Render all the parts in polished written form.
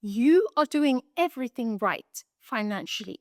You are doing everything right financially.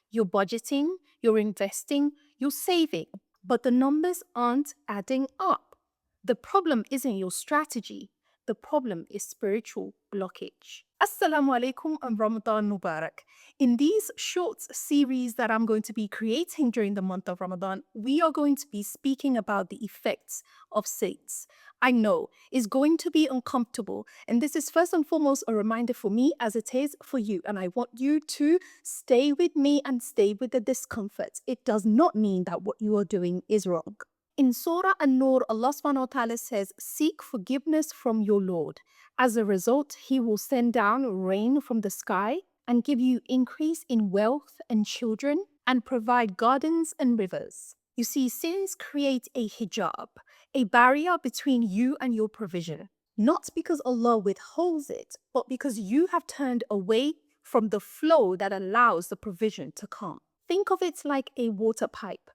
You're budgeting, you're investing, you're saving, but the numbers aren't adding up. The problem isn't your strategy, the problem is spiritual blockage. Assalamu alaikum and Ramadan Mubarak. In these short series that I'm going to be creating during the month of Ramadan, we are going to be speaking about the effects of sins. I know it's going to be uncomfortable, and this is first and foremost a reminder for me as it is for you. And I want you to stay with me and stay with the discomfort. It does not mean that what you are doing is wrong. In Surah An-Nur, Allah subhanahu wa ta'ala says, "Seek forgiveness from your Lord. As a result, He will send down rain from the sky and give you increase in wealth and children and provide gardens and rivers." You see, sins create a hijab, a barrier between you and your provision. Not because Allah withholds it, but because you have turned away from the flow that allows the provision to come. Think of it like a water pipe.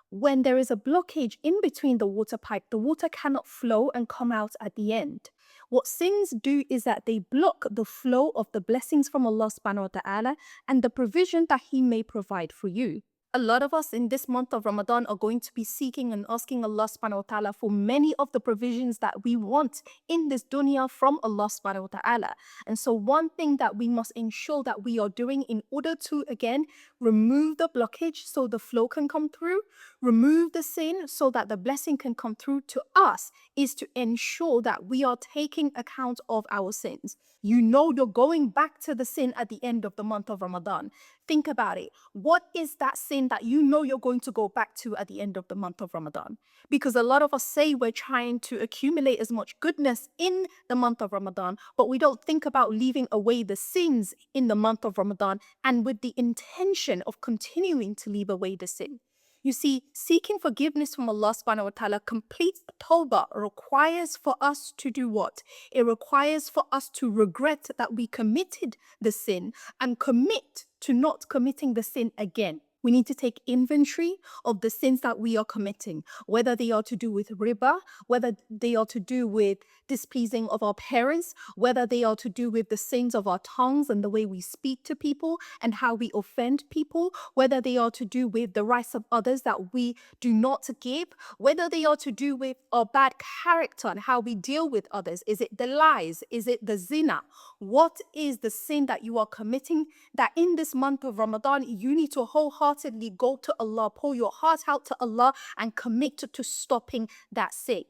When there is a blockage in between the water pipe, the water cannot flow and come out at the end. What sins do is that they block the flow of the blessings from Allah subhanahu wa ta'ala and the provision that He may provide for you. A lot of us in this month of Ramadan are going to be seeking and asking Allah subhanahu wa ta'ala for many of the provisions that we want in this dunya from Allah subhanahu wa ta'ala. And so one thing that we must ensure that we are doing in order to, again, remove the blockage so the flow can come through, remove the sin so that the blessing can come through to us, is to ensure that we are taking account of our sins. You know you're going back to the sin at the end of the month of Ramadan. Think about it. What is that sin that you know you're going to go back to at the end of the month of Ramadan? Because a lot of us say we're trying to accumulate as much goodness in the month of Ramadan, but we don't think about leaving away the sins in the month of Ramadan and with the intention of continuing to leave away the sin. You see, seeking forgiveness from Allah subhanahu wa ta'ala, complete tawbah, requires for us to do what? It requires for us to regret that we committed the sin and commit to not committing the sin again. We need to take inventory of the sins that we are committing, whether they are to do with riba, whether they are to do with displeasing of our parents, whether they are to do with the sins of our tongues and the way we speak to people and how we offend people, whether they are to do with the rights of others that we do not give, whether they are to do with our bad character and how we deal with others. Is it the lies? Is it the zina? What is the sin that you are committing that in this month of Ramadan, you need to wholeheartedly go to Allah, pour your heart out to Allah and commit to stopping that sin?